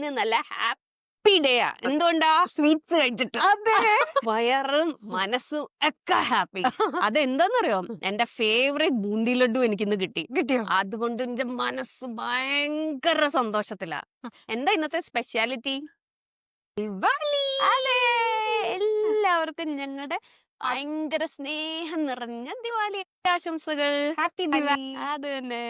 ഇന്ന് നല്ല ഹാപ്പി ഡേയാ. എന്തുകൊണ്ടാ? സ്വീറ്റ്സ് കഴിച്ചിട്ട്. വയറും മനസ്സും ഒക്കെ ഹാപ്പി. അതെന്താന്നറിയോ? എന്റെ ഫേവറേറ്റ് ബൂന്തി ലഡു എനിക്കിന്ന് കിട്ടിയോ? അതുകൊണ്ട് എന്റെ മനസ്സ് ഭയങ്കര സന്തോഷത്തിലാ. എന്താ ഇന്നത്തെ സ്പെഷ്യാലിറ്റി? ദിവാലി. അതെ, എല്ലാവർക്കും ഞങ്ങളുടെ ഭയങ്കര സ്നേഹം നിറഞ്ഞ ദിവാലി ആശംസകൾ. ഹാപ്പി ദിവാലി. അത് തന്നെ.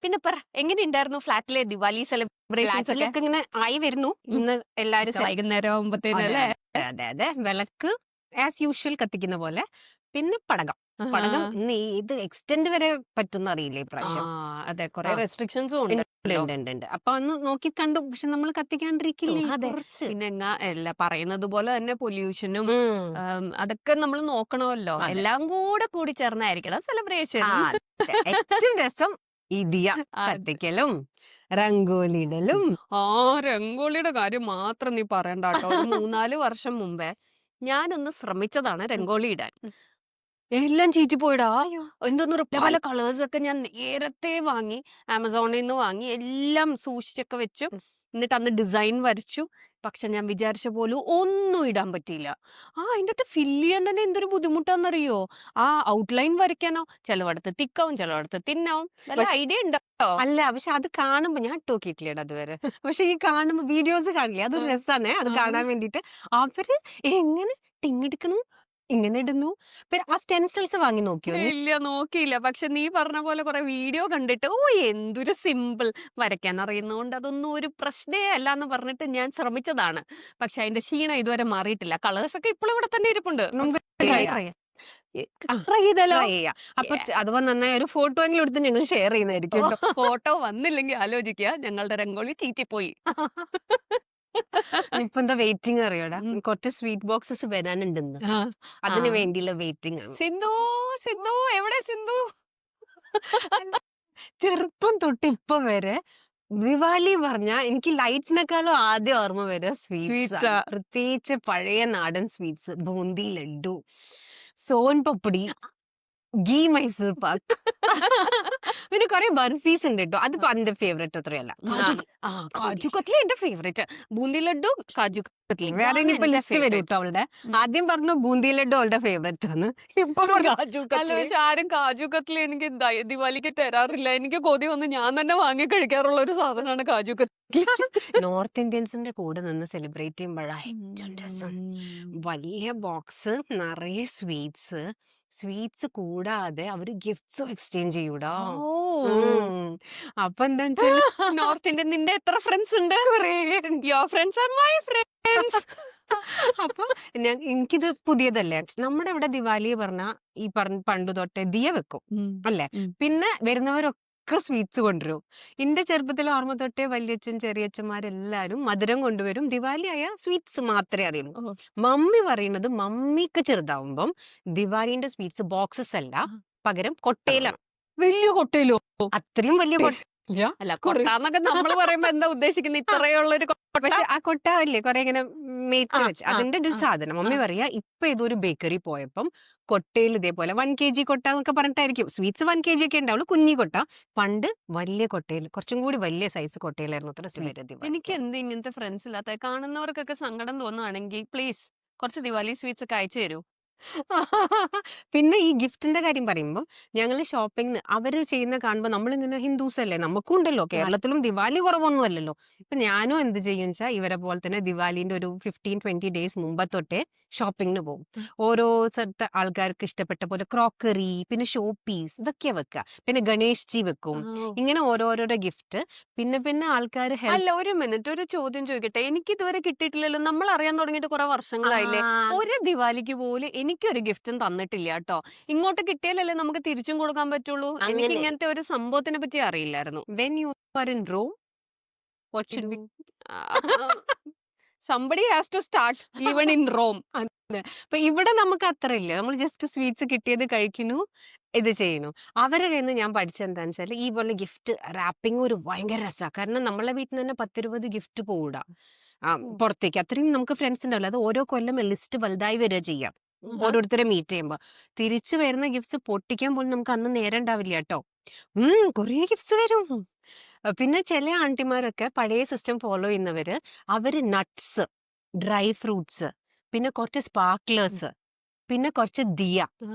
പിന്നെ പറ, എങ്ങനെയുണ്ടായിരുന്നു ഫ്ലാറ്റിലെ ദിവാലി സെലിബ്രേഷൻസ് ഒക്കെ? ഫ്ലാറ്റിലൊക്കെ ഇങ്ങനെ ആയി വരുന്നു. ഇന്ന് എല്ലാരും വൈകുന്നേരം ആവുമ്പത്തേനല്ലേ? അതെ വിളക്ക് ആസ് യൂഷ്വൽ കത്തിക്കുന്ന പോലെ. പിന്നെ പടകം ഇന്ന് ഏത് എക്സ്റ്റെന്റ് വരെ പറ്റുന്ന അറിയില്ല ഇപ്രാവശ്യം. അതെ, കുറെ റെസ്ട്രിക്ഷൻസും ഉണ്ട്. ഉണ്ട്. അപ്പൊ അന്ന് നോക്കി കണ്ടു. പക്ഷെ നമ്മൾ കത്തിക്കാണ്ടിരിക്കില്ലേ? അതെ. പിന്നെ പറയുന്നത് പോലെ തന്നെ പൊല്യൂഷനും അതൊക്കെ നമ്മൾ നോക്കണമല്ലോ. എല്ലാം കൂടി ചേർന്നായിരിക്കണം സെലിബ്രേഷൻ. ഏറ്റവും രസം ഈ ദിയ കത്തിക്കലും രംഗോലിടലും. രംഗോലിയുടെ കാര്യം മാത്രം നീ പറയണ്ട കേട്ടോ. ഒരു 3-4 വർഷം മുമ്പേ ഞാനൊന്ന് ശ്രമിച്ചതാണ് രംഗോലി ഇടാൻ. എല്ലാം ചീറ്റിപ്പോയിടാ. എന്തോന്നു പല കളേഴ്സ് ഒക്കെ ഞാൻ നേരത്തെ വാങ്ങി, ആമസോണിൽ നിന്ന് വാങ്ങി, എല്ലാം സൂക്ഷിച്ചൊക്കെ വെച്ചു. എന്നിട്ട് അന്ന് ഡിസൈൻ വരച്ചു. പക്ഷെ ഞാൻ വിചാരിച്ച പോലും ഒന്നും ഇടാൻ പറ്റിയില്ല. അതിൻ്റെ അകത്ത് ഫില്ല് ചെയ്യാൻ തന്നെ എന്തൊരു ബുദ്ധിമുട്ടാന്നറിയോ? ആ ഔട്ട്ലൈൻ വരയ്ക്കാനോ ചിലവിടത്ത് തിക്കാവും, ചിലവിടത്ത് തിന്നാവും. വല്ല ഐഡിയ ഉണ്ടോ? അല്ല, പക്ഷെ അത് കാണുമ്പോ ഞാൻ നോക്കിയിട്ടില്ല അതുവരെ. പക്ഷെ ഈ കാണുമ്പോ വീഡിയോസ് കാണില്ലേ, അതൊരു രസമാണ് അത് കാണാൻ വേണ്ടിട്ട്. അവര് എങ്ങനെ ടിങ്ങെടുക്കണു, ഇങ്ങനെ ഇടുന്നു. പിന്നെ ആ സ്റ്റെൻസിൽസ് വാങ്ങി നോക്കിയോ? ഇല്ല, നോക്കിയില്ല. പക്ഷെ നീ പറഞ്ഞ പോലെ കുറെ വീഡിയോ കണ്ടിട്ട് എന്തൊരു സിമ്പിൾ, വരയ്ക്കാൻ അറിയുന്നതുകൊണ്ട് അതൊന്നും ഒരു പ്രശ്നേ അല്ല എന്ന് പറഞ്ഞിട്ട് ഞാൻ ശ്രമിച്ചതാണ്. പക്ഷെ അതിന്റെ ക്ഷീണം ഇതുവരെ മാറിയിട്ടില്ല. കളേഴ്സ് ഒക്കെ ഇപ്പോഴും ഇവിടെ തന്നെ ഇരിപ്പുണ്ട്. നമുക്ക് ട്രൈ ചെയ്താലോ? അപ്പൊ അഥവാ നന്നായി ഒരു ഫോട്ടോ എങ്കിലും എടുത്ത് ഞങ്ങൾ ഷെയർ ചെയ്യുന്നതായിരിക്കും. ഫോട്ടോ വന്നില്ലെങ്കിൽ ആലോചിക്കുക, ഞങ്ങളുടെ രംഗോളി ചീറ്റിപ്പോയി. ഇപ്പൊ എന്താ വെയിറ്റിംഗ് അറിയോടാ? കുറച്ച് സ്വീറ്റ് ബോക്സസ് വരാനുണ്ടെന്ന്. അതിന് വേണ്ടിയുള്ള വെയിറ്റിംഗ് ആണ്. സിന്ധു എവിടെ? സിന്ധു ചെറുപ്പം തൊട്ട് ഇപ്പൊ വരെ ദിവാലി പറഞ്ഞ എനിക്ക് ലൈറ്റ്സിനെക്കാളും ആദ്യം ഓർമ്മ വരിക സ്വീറ്റ്സ്. പ്രത്യേകിച്ച് പഴയ നാടൻ സ്വീറ്റ്സ്, ബൂന്തി ലഡു, സോൻ പപ്പടി, ഗീ മൈസൂർ പാക്ക്. പിന്നെ കുറെ ബർഫീസ് ഉണ്ട് കേട്ടോ. അത് അതിന്റെ ഫേവറേറ്റ് അത്രയല്ല. കാജു കത്ലി എന്റെ ഫേവറേറ്റ്. ബൂന്തി ലഡു, കാജു കത്ലി. വേറെ ഇനിയിപ്പോ ലിസ്റ്റ് വരും കേട്ടോ അവളുടെ. ആദ്യം പറഞ്ഞു ബൂന്തി ലഡു അവളുടെ ഫേവറേറ്റ് ആണ്. പക്ഷെ ആരും കാജു കത്ലി എനിക്ക് ദിവാലിക്ക് തരാറില്ല. എനിക്ക് കൊതി വന്ന് ഞാൻ തന്നെ വാങ്ങി കഴിക്കാറുള്ള ഒരു സാധനമാണ് കാജു കത്ലി. നോർത്ത് ഇന്ത്യൻസിന്റെ കൂടെ നിന്ന് സെലിബ്രേറ്റ് ചെയ്യുമ്പോഴാ ഏറ്റവും രസം. വലിയ ബോക്സ് നിറയെ സ്വീറ്റ്സ് കൂടാതെ അവര് ഗിഫ്റ്റ്സും എക്സ്ചേഞ്ച് ചെയ്യൂടാ. അപ്പൊ എന്താ വെച്ചാൽ നോർത്ത് ഇന്ത്യൻ നിന്റെ എത്ര ഫ്രണ്ട്സ് ഉണ്ട്? Your friends are my friends. അപ്പൊ എനിക്കിത് പുതിയതല്ലേ. നമ്മുടെ ഇവിടെ ദിവാലി പറഞ്ഞ ഈ പണ്ട് തൊട്ടേ ദിയ വെക്കും അല്ലേ. പിന്നെ വരുന്നവരൊക്കെ സ്വീറ്റ്സ് കൊണ്ടുവരും. എന്റെ ചെറുപ്പത്തിൽ ഓർമ്മ തൊട്ടേ വല്യച്ഛൻ ചെറിയച്ഛന്മാരെല്ലാരും മധുരം കൊണ്ടുവരും. ദിവാലി ആയ സ്വീറ്റ്സ് മാത്രമേ അറിയുള്ളൂ. മമ്മി പറയുന്നത് മമ്മിക്ക് ചെറുതാവുമ്പം ദിവാലിന്റെ സ്വീറ്റ്സ് ബോക്സസ് അല്ല, പകരം കൊട്ടയിലാണ്. വലിയ കൊട്ടയിലോ? അത്രയും വലിയ അല്ല, കൊട്ടാന്നൊക്കെ നമ്മൾ പറയുമ്പോ എന്താ ഉദ്ദേശിക്കുന്നത്? ഇത്രയുള്ളൊരു പക്ഷെ ആ കൊട്ട അല്ലേ കുറെ ഇങ്ങനെ മേച്ച് വെച്ച് അതിന്റെ ഒരു സാധനം. മമ്മി പറയാ ഇപ്പൊ ഏതൊരു ബേക്കറി പോയപ്പം കൊട്ടയിൽ ഇതേപോലെ 1 kg കൊട്ട എന്നൊക്കെ പറഞ്ഞിട്ടായിരിക്കും. സ്വീറ്റ്സ് 1 kg ഒക്കെ ഉണ്ടാവുള്ളൂ, കുഞ്ഞി കൊട്ട. പണ്ട് വലിയ കൊട്ടയിൽ, കുറച്ചും കൂടി വലിയ സൈസ് കൊട്ടയിലായിരുന്നു അത്ര സ്വീറ്റ്. എനിക്ക് എന്ത് ഇങ്ങനത്തെ ഫ്രണ്ട്സ് ഇല്ലാത്ത? കാണുന്നവർക്കൊക്കെ സങ്കടം തോന്നുവാണെങ്കിൽ പ്ലീസ് കുറച്ച് ദിവാലി സ്വീറ്റ്സ് ഒക്കെ അയച്ചു തരൂ. പിന്നെ ഈ ഗിഫ്റ്റിന്റെ കാര്യം പറയുമ്പോൾ ഞങ്ങള് ഷോപ്പിംഗ് അവര് ചെയ്യുന്ന കാണുമ്പോൾ നമ്മളിങ്ങനെ ഹിന്ദുസ് അല്ലേ, നമുക്കും ഉണ്ടല്ലോ, കേരളത്തിലും ദിവാലി കുറവൊന്നും അല്ലല്ലോ. ഇപ്പൊ ഞാനും എന്ത് ചെയ്യും വെച്ചാൽ ഇവരെ പോലെ തന്നെ ദിവാലിന്റെ ഒരു 15-20 ഡേയ്സ് മുമ്പ് തൊട്ടേ ഷോപ്പിങ്ങിന് പോകും. ഓരോ സ്ഥലത്തെ ആൾക്കാർക്ക് ഇഷ്ടപ്പെട്ട പോലെ ക്രോക്കറി, പിന്നെ ഷോ പീസ് ഇതൊക്കെയാ വെക്കുക. പിന്നെ ഗണേഷ് ജി വെക്കും. ഇങ്ങനെ ഓരോരോരോ ഗിഫ്റ്റ്. പിന്നെ ആൾക്കാർ അല്ല, ഒരു മിനിറ്റ്, ഒരു ചോദ്യം ചോദിക്കട്ടെ. എനിക്ക് ഇതുവരെ കിട്ടിയിട്ടില്ലല്ലോ. നമ്മൾ അറിയാൻ തുടങ്ങിയിട്ട് കുറെ വർഷങ്ങളായില്ലേ. ഒരു ദിവാലിക്ക് പോലും എനിക്കൊരു ഗിഫ്റ്റും തന്നിട്ടില്ല കേട്ടോ. ഇങ്ങോട്ട് കിട്ടിയാലല്ലേ നമുക്ക് തിരിച്ചും കൊടുക്കാൻ പറ്റുള്ളൂ. എനിക്ക് ഇങ്ങനത്തെ ഒരു സംഭവത്തിനെ പറ്റി അറിയില്ലായിരുന്നു. When you are in Rome, what should we? Somebody has to start even in Rome. അപ്പൊ ഇവിടെ നമുക്ക് അത്ര ഇല്ല. നമ്മൾ ജസ്റ്റ് സ്വീറ്റ്സ് കിട്ടിയത് കഴിക്കുന്നു, ഇത് ചെയ്യുന്നു. അവരെ കയ്യിൽ നിന്ന് ഞാൻ പഠിച്ചെന്താന്ന് വെച്ചാൽ ഈ പോലെ ഗിഫ്റ്റ് റാപ്പിംഗ് ഒരു ഭയങ്കര രസമാണ്. കാരണം നമ്മളെ വീട്ടിൽ നിന്ന് തന്നെ 10-20 ഗിഫ്റ്റ് പോകൂടാ പുറത്തേക്ക്. അത്രയും നമുക്ക് ഫ്രണ്ട്സ് ഉണ്ടാവില്ല. അത് ഓരോ കൊല്ലം ലിസ്റ്റ് വലുതായി വരിക ചെയ്യാം. ഓരോരുത്തരെ മീറ്റ് ചെയ്യുമ്പോ തിരിച്ചു വരുന്ന ഗിഫ്റ്റ്സ് പൊട്ടിക്കാൻ പോലും നമുക്ക് അന്ന് നേരം ഉണ്ടാവില്ല കേട്ടോ. കുറേ ഗിഫ്റ്റ്സ് വരും. പിന്നെ ചില ആന്റിമാരൊക്കെ പഴയ സിസ്റ്റം ഫോളോ ചെയ്യുന്നവര് അവര് നട്ട്സ്, ഡ്രൈ ഫ്രൂട്ട്സ്, പിന്നെ കുറച്ച് സ്പാർക്ലേഴ്സ്, പിന്നെ കുറച്ച് ദിയ,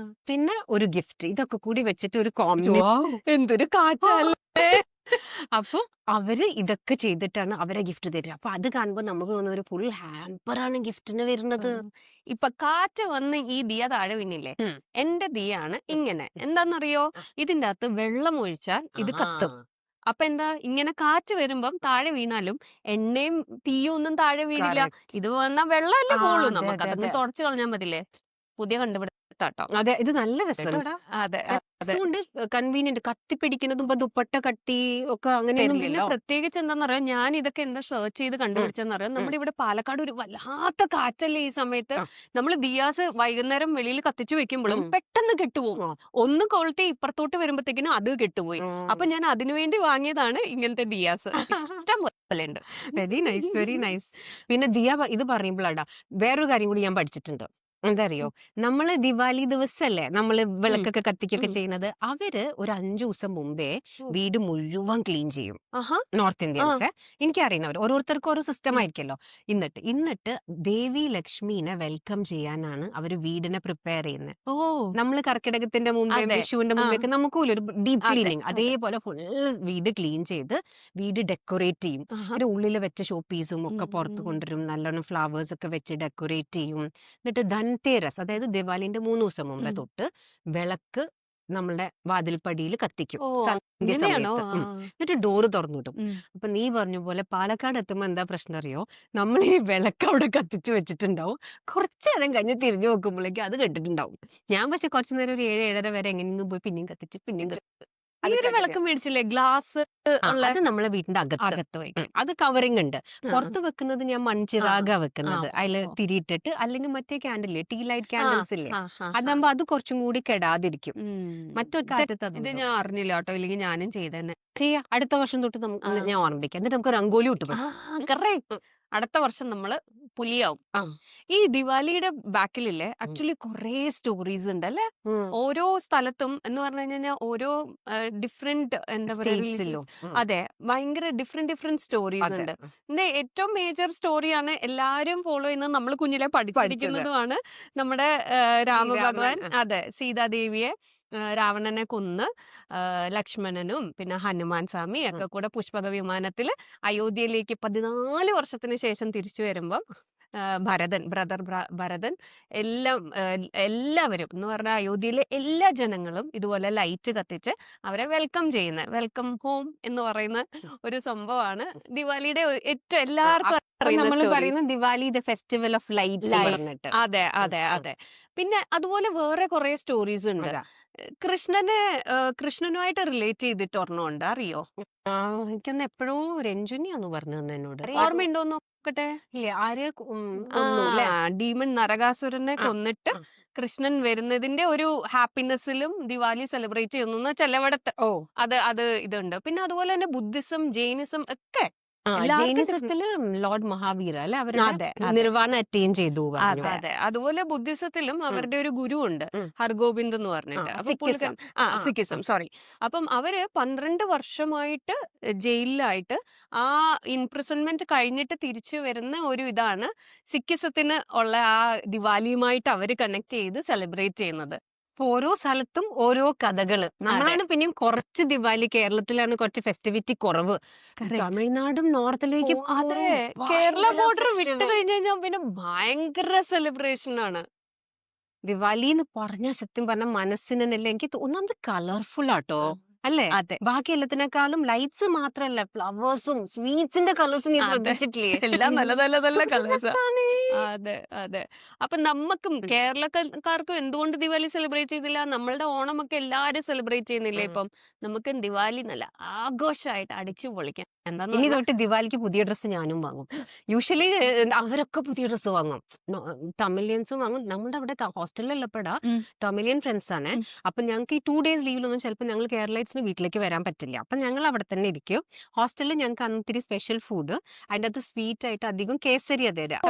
പിന്നെ ഒരു ഗിഫ്റ്റ്, ഇതൊക്കെ കൂടി വെച്ചിട്ട് ഒരു കോമ്പിനേഷൻ. എന്തൊരു കാറ്റല്ലേ. അപ്പൊ അവര് ഇതൊക്കെ ചെയ്തിട്ടാണ് അവരെ ഗിഫ്റ്റ് തരിക. അപ്പൊ അത് കാണുമ്പോ നമുക്ക് തോന്നുന്ന ഒരു ഫുൾ ഹാമ്പറാണ് ഗിഫ്റ്റിന് വരുന്നത്. ഇപ്പൊ കാറ്റ് വന്ന് ഈ ദിയ താഴെ വീണില്ലേ, ഉം. എന്റെ ദിയാണ് ഇങ്ങനെ. എന്താന്നറിയോ, ഇതിന്റെ അകത്ത് വെള്ളം ഒഴിച്ചാൽ ഇത് കത്തും. അപ്പൊ എന്താ, ഇങ്ങനെ കാറ്റ് വരുമ്പം താഴെ വീണാലും എണ്ണയും തീയും ഒന്നും താഴെ വീണില്ല. Correct. ഇത് വന്നാ വെള്ളമല്ലേ ആ, പോളൂ, അതെ, നമുക്ക് അതെ, അതങ്ങ് അതെ. തുടച്ചു കളഞ്ഞാൽ മതില്ലേ. പുതിയ കണ്ടുപിടുത്താട്ടോ. അതെ, ഇത് നല്ല രസമുണ്ട്. അതെ അതെ. രസമുണ്ട്, കൺവീനിയന്റ്. കത്തിപ്പിടിക്കുന്നതും ഇപ്പൊ ദുപ്പട്ട കട്ടി ഒക്കെ അങ്ങനെയൊന്നും പിന്നെ ഇല്ലല്ലോ. പ്രത്യേകിച്ച് എന്താന്നറിയോ, ഞാൻ ഇതൊക്കെ എന്താ സെർച്ച് ചെയ്ത് കണ്ടുപിടിച്ചെന്നറിയോ, നമ്മുടെ ഇവിടെ പാലക്കാട് ഒരു വല്ലാത്ത കാറ്റല്ലേ ഈ സമയത്ത്. ആ. നമ്മൾ ദിയാസ് വൈകുന്നേരം വെളിയിൽ കത്തിച്ചു വെക്കുമ്പോഴും ഉം. പെട്ടെന്ന് കെട്ടുപോകും. ആ. ഒന്ന് കൊളുത്തി ഇപ്പുറത്തോട്ട് വരുമ്പോഴത്തേക്കിനും അത് കെട്ടുപോയി. അപ്പൊ ഞാൻ അതിനു വേണ്ടി വാങ്ങിയതാണ് ഇങ്ങനത്തെ ദിയാസ്. ഇഷ്ടം പോലെ ഉണ്ട്. Very nice, very nice. പിന്നെ ദിയ ഇത് പറയുമ്പോഴാടാ വേറൊരു കാര്യം കൂടി ഞാൻ പഠിച്ചിട്ടുണ്ട്. എന്താ അറിയോ, നമ്മള് ദിവാലി ദിവസല്ലേ നമ്മള് വിളക്കൊക്കെ കത്തിക്കൊക്കെ ഉം. ചെയ്യുന്നത്. അവര് ഒരു 5 ദിവസം മുമ്പേ ഉം. വീട് മുഴുവൻ ക്ലീൻ ചെയ്യും. ആഹാ. നോർത്ത് ഇന്ത്യൻസ് എനിക്കറിയുന്നവർ ഓരോരുത്തർക്കും ഓരോ സിസ്റ്റം ഉം. ആയിരിക്കല്ലോ. എന്നിട്ട് ദേവി ലക്ഷ്മീനെ വെൽക്കം ചെയ്യാനാണ് അവര് വീടിനെ പ്രിപ്പയർ ചെയ്യുന്നത്. ഓ. നമ്മള് കർക്കിടകത്തിന്റെ മുമ്പേ, അതെ. വിഷുവിന്റെ ആ. മുമ്പേ ഒക്കെ നമുക്കൂല ഒരു ഡീപ് അതെ, ക്ലീനിങ്, അതെ. അതേപോലെ ഫുൾ വീട് ക്ലീൻ ചെയ്ത് വീട് ഡെക്കറേറ്റ് ചെയ്യും. ആഹാ. അതിന്റെ ഉള്ളിൽ വെച്ച ഷോ പീസും ഒക്കെ പുറത്ത് ഉം. കൊണ്ടുവരും, നല്ലോണം ഫ്ലവേഴ്സ് ഒക്കെ വെച്ച് ഡെക്കറേറ്റ് ചെയ്യും. എന്നിട്ട് ധൻതേരസ്, അതായത് ദിവാലിന്റെ 3 ദിവസം മുമ്പേ ഉം. തൊട്ട് വിളക്ക് നമ്മളുടെ വാതിൽപ്പടിയിൽ കത്തിക്കും ഓ, സന്ധ്യ അങ്ങനെയാണോ? സമയത്ത്. ആ. എന്നിട്ട് ഡോറ് തുറന്നിടും. ഉം. അപ്പൊ നീ പറഞ്ഞ പോലെ പാലക്കാട് എത്തുമ്പോ എന്താ പ്രശ്നം അറിയോ, നമ്മൾ ഈ വിളക്ക് അവിടെ കത്തിച്ചു വെച്ചിട്ടുണ്ടാവും. കുറച്ചു നേരം കഴിഞ്ഞ് തിരിഞ്ഞു നോക്കുമ്പോഴേക്കും അത് കെട്ടിട്ടുണ്ടാവും. ഞാൻ പക്ഷെ കുറച്ചു നേരം ഒരു 7-7:30 വരെ എങ്ങനെയെങ്കിലും പോയി പിന്നെയും കത്തിച്ച് പിന്നെയും നീ ഒരു വിളക്കം മേടിച്ചില്ലേ, ഗ്ലാസ് ഉള്ള? അത് നമ്മളെ വീടിന്റെ അകത്ത് അകത്ത് വയ്ക്കും. അത് കവറിങ് ഉണ്ട്. ആ. പുറത്ത് വെക്കുന്നത് ഞാൻ മൺചിറാക വെക്കുന്നത്. ആ. അതില് ഓ. തിരിയിട്ടിട്ട്, അല്ലെങ്കിൽ മറ്റേ ക്യാൻഡിൽ, ടീ ലൈറ്റ് ആ, ക്യാൻഡിൽസ് ഇല്ലേ, ആ, ആ, ആ. അതാകുമ്പോ അത് കുറച്ചും കൂടി കെടാതിരിക്കും. മറ്റൊരു കാറ്റത്ത് ഇത് അത് ഞാൻ അറിഞ്ഞില്ല കേട്ടോ, ഇല്ലെങ്കിൽ ഞാനും ചെയ്തേനെ. ചെയ്യാം. അടുത്ത വർഷം തൊട്ട് നമുക്ക് ആ. ഞാൻ ഓർമ്മിക്കാം. എന്നിട്ട് നമുക്ക് രംഗോലി ഇട്ട് ആ, correct. അടുത്ത വർഷം നമ്മള് പുലിയാവും. ആ. ഈ ദിവാലിയുടെ ബാക്കിലില്ലേ ആക്ച്വലി കുറേ സ്റ്റോറീസ് ഉണ്ട് അല്ലെ. ഓരോ സ്ഥലത്തും എന്ന് പറഞ്ഞു കഴിഞ്ഞാൽ ഓരോ ഡിഫറെന്റ് എന്താ പറയാ സ്റ്റേറ്റ്സിലോ. അതെ, ഭയങ്കര ഡിഫറെന്റ് സ്റ്റോറീസ് ഉണ്ട്. ഇതിന്റെ ഏറ്റവും മേജർ സ്റ്റോറിയാണ് എല്ലാരും ഫോളോ ചെയ്യുന്നത്, നമ്മൾ കുഞ്ഞിലെ പഠിച്ചിരിക്കുന്നതുമാണ്. നമ്മുടെ രാമഭഗവാൻ, അതെ, സീതാദേവിയെ രാവണനെ കൊന്ന് ലക്ഷ്മണനും പിന്നെ ഹനുമാൻ സ്വാമി ഒക്കെ കൂടെ പുഷ്പക വിമാനത്തിൽ അയോധ്യയിലേക്ക് 14 വർഷത്തിന് ശേഷം തിരിച്ചു വരുമ്പം ഭരതൻ, ഭരതൻ, എല്ലാവരും എന്ന് പറഞ്ഞാൽ അയോധ്യയിലെ എല്ലാ ജനങ്ങളും ഇതുപോലെ ലൈറ്റ് കത്തിച്ച് അവരെ വെൽക്കം ചെയ്യുന്ന വെൽക്കം ഹോം എന്ന് പറയുന്ന ഒരു സംഭവമാണ് ദിവാലിയുടെ ഏറ്റവും എല്ലാവർക്കും നമ്മൾ പറയുന്ന Diwali the festival of light. അതെ അതെ അതെ. പിന്നെ അതുപോലെ വേറെ കുറെ സ്റ്റോറീസ് ഉണ്ട്. കൃഷ്ണനുമായിട്ട് റിലേറ്റ് ചെയ്തിട്ട് ഒരെണ്ണമുണ്ട്, അറിയോ? എനിക്കൊന്ന് എപ്പോഴോ രഞ്ജുനിയാന്ന് പറഞ്ഞു തന്നെ എന്നോട്. ഓർമ്മയുണ്ടോ നോക്കട്ടെ. ഇല്ല, ആര് ഡീമൺ നരകാസുരനെ കൊന്നിട്ട് കൃഷ്ണൻ വരുന്നതിന്റെ ഒരു ഹാപ്പിനെസ്സിലും ദിവാലി സെലിബ്രേറ്റ് ചെയ്യുന്ന ചിലവിടത്ത് അത് ഇതുണ്ട്. പിന്നെ അതുപോലെ തന്നെ ബുദ്ധിസം, ജൈനിസം ഒക്കെ. ജൈനിസത്തില് ലോർഡ് മഹാവീര അല്ലെ, അവരുടെ നിർവാണ അറ്റൈൻ ചെയ്തു. അതെ, അതുപോലെ ബുദ്ധിസത്തിലും അവരുടെ ഒരു ഗുരു ഉണ്ട്, ഹർഗോബിന്ദ് എന്ന് പറഞ്ഞിട്ട്. സിക്കിസം, സോറി. അപ്പം അവര് 12 വർഷമായിട്ട് ജയിലിലായിട്ട് ആ ഇംപ്രിസൺമെന്റ് കഴിഞ്ഞിട്ട് തിരിച്ചു വരുന്ന ഒരു ഇതാണ് സിക്കിസത്തിന് ഉള്ള ആ ദിവാലിയുമായിട്ട് അവര് കണക്ട് ചെയ്ത് സെലിബ്രേറ്റ് ചെയ്യുന്നത്. ഓരോ സ്ഥലത്തും ഓരോ കഥകള്. നമ്മളാണ് പിന്നെയും കുറച്ച് ദിവാലി, കേരളത്തിലാണ് കുറച്ച് ഫെസ്റ്റിവിറ്റി കുറവ്. തമിഴ്നാടും നോർത്തിലേക്ക് അതെ, കേരള ബോർഡർ വിട്ട് കഴിഞ്ഞു കഴിഞ്ഞാൽ പിന്നെ ഭയങ്കര സെലിബ്രേഷൻ ആണ്. ദിവാലി എന്ന് പറഞ്ഞ സത്യം പറഞ്ഞ മനസ്സിനല്ലേ, എനിക്ക് ഒന്നാമത് കളർഫുൾ ആട്ടോ അല്ലേ. ബാക്കി എല്ലാത്തിനേക്കാളും ലൈറ്റ്സ് മാത്രല്ല, ഫ്ലവേഴ്സും സ്വീറ്റ്സിന്റെ കളേഴ്സും നീ ശ്രദ്ധിച്ചിട്ടില്ലേ, എല്ലാം നല്ല നല്ല നല്ല കളേഴ്സ്. അതെ അതെ. അപ്പൊ നമുക്കും കേരളക്കാർക്കും എന്തുകൊണ്ട് ദിവാലി സെലിബ്രേറ്റ് ചെയ്തില്ല? നമ്മളുടെ ഓണമൊക്കെ എല്ലാരും സെലിബ്രേറ്റ് ചെയ്യുന്നില്ലേ ഇപ്പം. നമുക്ക് ദിവാലി നല്ല ആഘോഷമായിട്ട് അടിച്ചു പൊളിക്കാം. ഇനി തൊട്ട് ദിവാലിക്ക് പുതിയ ഡ്രസ്സ് ഞാനും വാങ്ങും. യൂഷ്വലി അവരൊക്കെ പുതിയ ഡ്രസ്സ് വാങ്ങും, തമിഴിയൻസും വാങ്ങും. നമ്മുടെ അവിടെ ഹോസ്റ്റലിലുള്ളപ്പോഴാ തമിഴിയൻ ഫ്രണ്ട്സ് ആണ്. അപ്പൊ ഞങ്ങൾക്ക് ഈ 2 days ലീവിലൊന്നും ചിലപ്പോൾ ഞങ്ങൾ കേരളൈറ്റ്സിന് വീട്ടിലേക്ക് വരാൻ പറ്റില്ല. അപ്പൊ ഞങ്ങൾ അവിടെ തന്നെ ഇരിക്കും. ഹോസ്റ്റലിൽ ഞങ്ങൾക്ക് അന്നിത്തിരി സ്പെഷ്യൽ ഫുഡ്, അതിന്റെ അകത്ത് സ്വീറ്റ് ആയിട്ട് അധികം കേസരി തരാം.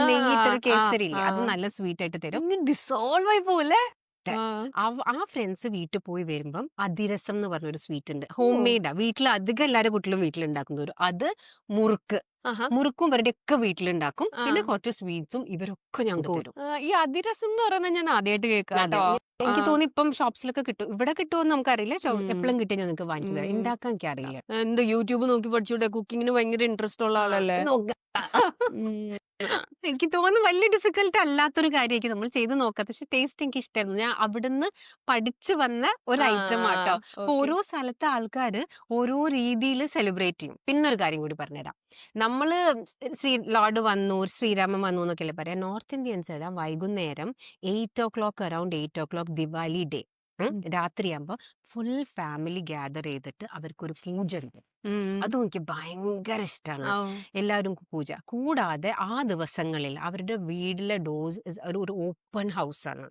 നെയ്യിട്ടൊരു കേസരി ഇല്ലേ, അത് നല്ല സ്വീറ്റ് ആയിട്ട് തരും. ഡിസോൾവ് ആയി പോലെ അതെ. ആ. ആ ഫ്രണ്ട്സ് വീട്ടിൽ പോയി വരുമ്പം അതിരസം എന്ന് പറഞ്ഞൊരു സ്വീറ്റ് ഉണ്ട്. ഹോം മെയ്ഡാ. വീട്ടിൽ അധികം എല്ലാവരുടെ കുട്ടികളും വീട്ടിലുണ്ടാക്കുന്ന ഒരു അത് മുറുക്ക്. ആഹാ. മുറുക്കും ഇവരുടെ ഒക്കെ വീട്ടിലുണ്ടാക്കും. ആ. പിന്നെ കുറച്ച് സ്വീറ്റ്സും ഇവരൊക്കെ ഞങ്ങൾക്ക് തരും. ഈ അതിരസം എന്ന് പറയുന്നത് ഞാൻ ആദ്യമായിട്ട് അതെ. കേൾക്കാട്ടോ. എനിക്ക് തോന്നി ഇപ്പം ഷോപ്സിലൊക്കെ കിട്ടും. ഇവിടെ കിട്ടുമോ നമുക്കറിയില്ല. ഉം. എപ്പോഴും കിട്ടിയാൽ ഞാൻ നിങ്ങൾക്ക് വാങ്ങിച്ചു തരാം. ഉം. ഉണ്ടാക്കാൻ എനിക്ക് അറിയില്ല. എന്ത് യൂട്യൂബ് നോക്കി പഠിച്ചൂടെ? കുക്കിങ്ങിന് ഭയങ്കര ഇൻട്രസ്റ്റ് ഉള്ള ആളല്ലേ? ഉം. എനിക്ക് തോന്നുന്നു വലിയ ഡിഫിക്കൽട്ട് അല്ലാത്തൊരു കാര്യമായിരിക്കും നമ്മൾ ചെയ്ത് നോക്കാത്ത. പക്ഷെ ടേസ്റ്റ് എനിക്ക് ഇഷ്ടമായിരുന്നു. ഞാൻ അവിടുന്ന് പഠിച്ചു വന്ന ഒരു ഐറ്റം ആട്ടോ. അപ്പൊ ഓക്കെ. ഓരോ സ്ഥലത്തെ ആൾക്കാര് ഓരോ രീതിയിൽ സെലിബ്രേറ്റ് ചെയ്യും. പിന്നൊരു കാര്യം കൂടി പറഞ്ഞുതരാം. നമ്മള് ലോർഡ് വന്നു, ശ്രീരാമൻ വന്നു എന്നൊക്കെയല്ലേ പറയാം. നോർത്ത് ഇന്ത്യൻസ് ഇടാം വൈകുന്നേരം 8 o'clock, around 8 o'clock Diwali day രാത്രിയാകുമ്പോ ഫുൾ ഫാമിലി ഗ്യാദർ ചെയ്തിട്ട് അവർക്കൊരു പൂജ ഉണ്ട്. അതും എനിക്ക് ഭയങ്കര ഇഷ്ടമാണ്. എല്ലാവരും പൂജ. കൂടാതെ ആ ദിവസങ്ങളിൽ അവരുടെ വീട്ടിലെ ഡോസ് ഒരു ഓപ്പൺ ഹൗസ് ആണ്.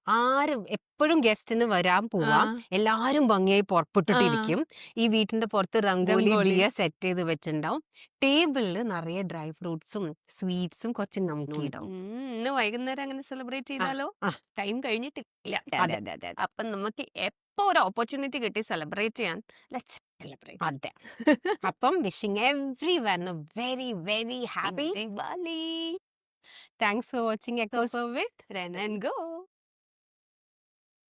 ആരും എപ്പോഴും ഗസ്റ്റിന് വരാൻ പോവാം. എല്ലാരും ഭംഗിയായി പുറപ്പെട്ടിട്ടിരിക്കും. ഈ വീട്ടിന്റെ പുറത്ത് രംഗോലി ദിയ സെറ്റ് ചെയ്ത് വെച്ചിട്ടുണ്ടാവും. ടേബിളിൽ നിറയെ ഡ്രൈ ഫ്രൂട്ട്സും സ്വീറ്റ്സും കുറച്ച് നമൂനും ഉണ്ടാവും. ഇന്ന് വൈകുന്നേരം അങ്ങനെ സെലിബ്രേറ്റ് ചെയ്താലോ? ടൈം കഴിഞ്ഞിട്ടില്ല. അതെ അതെ അതെ. അപ്പൊ നമുക്ക് എപ്പോ ഒരു ഓപ്പർച്യൂണിറ്റി കിട്ടി സെലിബ്രേറ്റ് ചെയ്യാൻ, ലെറ്റ്സ് സെലിബ്രേറ്റ്. അതെ. അപ്പം wishing every one A very very happy Diwali. Thanks for watching So with Ren and Go.